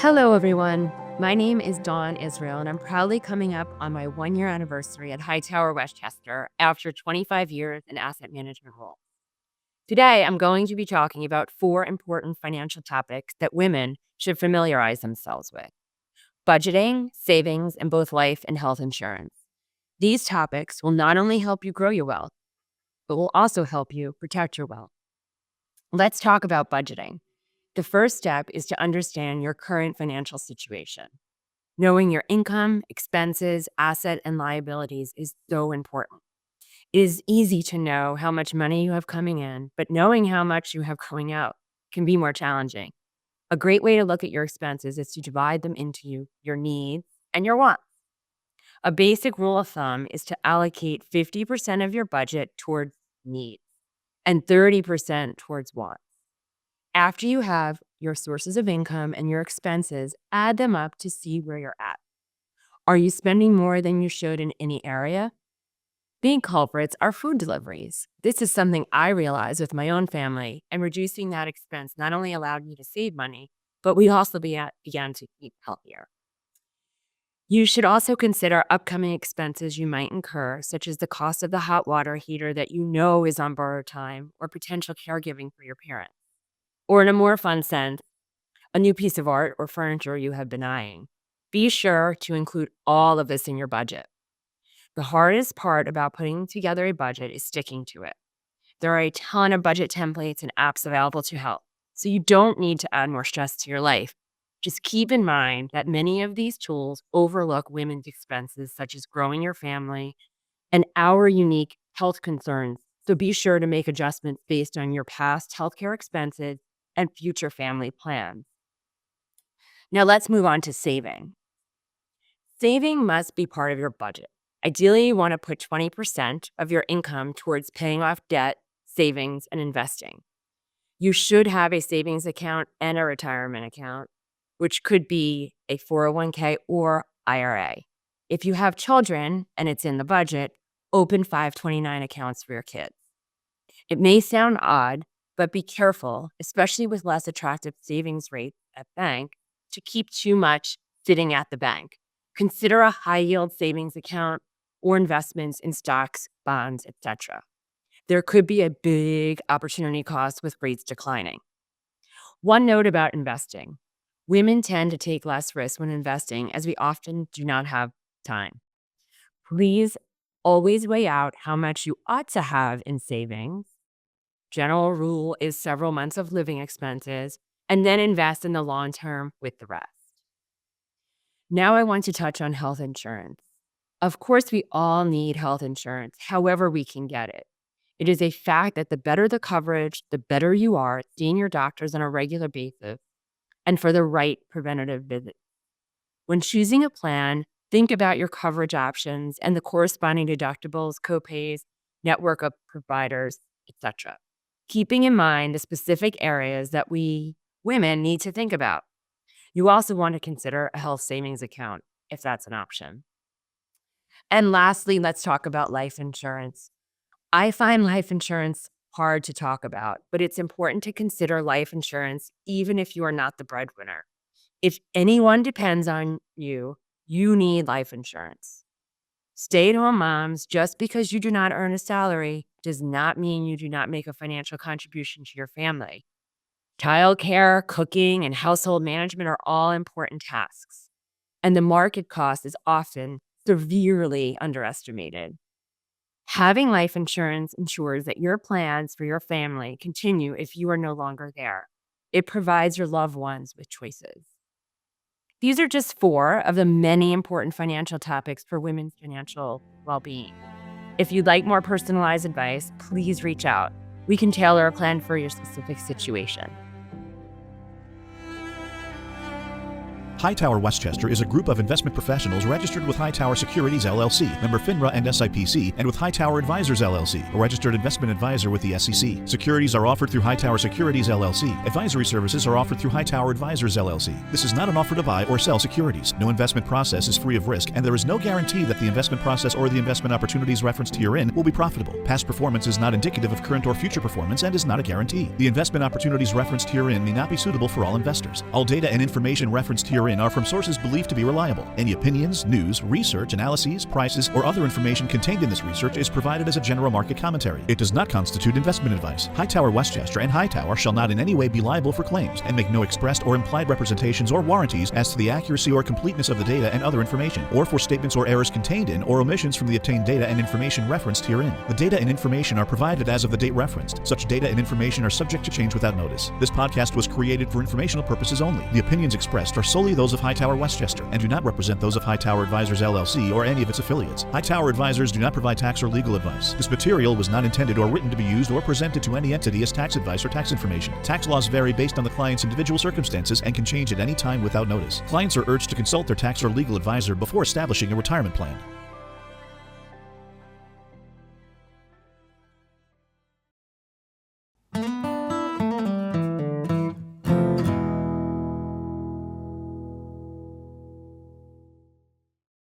Hello, everyone. My name is Dawn Israel, and I'm proudly coming up on my 1-year anniversary at Hightower Westchester after 25 years in asset management role. Today, I'm going to be talking about 4 important financial topics that women should familiarize themselves with: budgeting, savings, and both life and health insurance. These topics will not only help you grow your wealth, but will also help you protect your wealth. Let's talk about budgeting. The first step is to understand your current financial situation. Knowing your income, expenses, asset, and liabilities is so important. It is easy to know how much money you have coming in, but knowing how much you have going out can be more challenging. A great way to look at your expenses is to divide them into your needs and your wants. A basic rule of thumb is to allocate 50% of your budget towards needs and 30% towards wants. After you have your sources of income and your expenses, add them up to see where you're at. Are you spending more than you should in any area? Big culprits are food deliveries. This is something I realized with my own family, and reducing that expense not only allowed me to save money, but we also began to eat healthier. You should also consider upcoming expenses you might incur, such as the cost of the hot water heater that you know is on borrowed time, or potential caregiving for your parents. Or in a more fun sense, a new piece of art or furniture you have been eyeing. Be sure to include all of this in your budget. The hardest part about putting together a budget is sticking to it. There are a ton of budget templates and apps available to help, so you don't need to add more stress to your life. Just keep in mind that many of these tools overlook women's expenses, such as growing your family and our unique health concerns. So be sure to make adjustments based on your past healthcare expenses and future family plans. Now let's move on to saving. Saving must be part of your budget. Ideally, you want to put 20% of your income towards paying off debt, savings, and investing. You should have a savings account and a retirement account, which could be a 401k or IRA. If you have children and it's in the budget, open 529 accounts for your kids. It may sound odd, but be careful, especially with less attractive savings rates at bank, to keep too much sitting at the bank. Consider a high-yield savings account or investments in stocks, bonds, etc. There could be a big opportunity cost with rates declining. One note about investing. Women tend to take less risk when investing, as we often do not have time. Please always weigh out how much you ought to have in savings. General rule is several months of living expenses, and then invest in the long term with the rest. Now I want to touch on health insurance. Of course, we all need health insurance, however we can get it. It is a fact that the better the coverage, the better you are at seeing your doctors on a regular basis and for the right preventative visits. When choosing a plan, think about your coverage options and the corresponding deductibles, copays, network of providers, etc. Keeping in mind the specific areas that we women need to think about. You also want to consider a health savings account if that's an option. And lastly, let's talk about life insurance. I find life insurance hard to talk about, but it's important to consider life insurance even if you are not the breadwinner. If anyone depends on you, you need life insurance. Stay-at-home moms, just because you do not earn a salary does not mean you do not make a financial contribution to your family. Childcare, cooking, and household management are all important tasks, and the market cost is often severely underestimated. Having life insurance ensures that your plans for your family continue if you are no longer there. It provides your loved ones with choices. These are just 4 of the many important financial topics for women's financial well-being. If you'd like more personalized advice, please reach out. We can tailor a plan for your specific situation. Hightower Westchester is a group of investment professionals registered with HighTower Securities LLC, member FINRA and SIPC, and with HighTower Advisors LLC, a registered investment advisor with the SEC. Securities are offered through HighTower Securities LLC. Advisory services are offered through HighTower Advisors LLC. This is not an offer to buy or sell securities. No investment process is free of risk, and there is no guarantee that the investment process or the investment opportunities referenced herein will be profitable. Past performance is not indicative of current or future performance and is not a guarantee. The investment opportunities referenced herein may not be suitable for all investors. All data and information referenced herein are from sources believed to be reliable. Any opinions, news, research, analyses, prices, or other information contained in this research is provided as a general market commentary. It does not constitute investment advice. Hightower Westchester and Hightower shall not in any way be liable for claims and make no expressed or implied representations or warranties as to the accuracy or completeness of the data and other information, or for statements or errors contained in or omissions from the obtained data and information referenced herein. The data and information are provided as of the date referenced. Such data and information are subject to change without notice. This podcast was created for informational purposes only. The opinions expressed are solely those of Hightower Westchester and do not represent those of HighTower Advisors LLC or any of its affiliates. HighTower Advisors do not provide tax or legal advice. This material was not intended or written to be used or presented to any entity as tax advice or tax information. Tax laws vary based on the client's individual circumstances and can change at any time without notice. Clients are urged to consult their tax or legal advisor before establishing a retirement plan.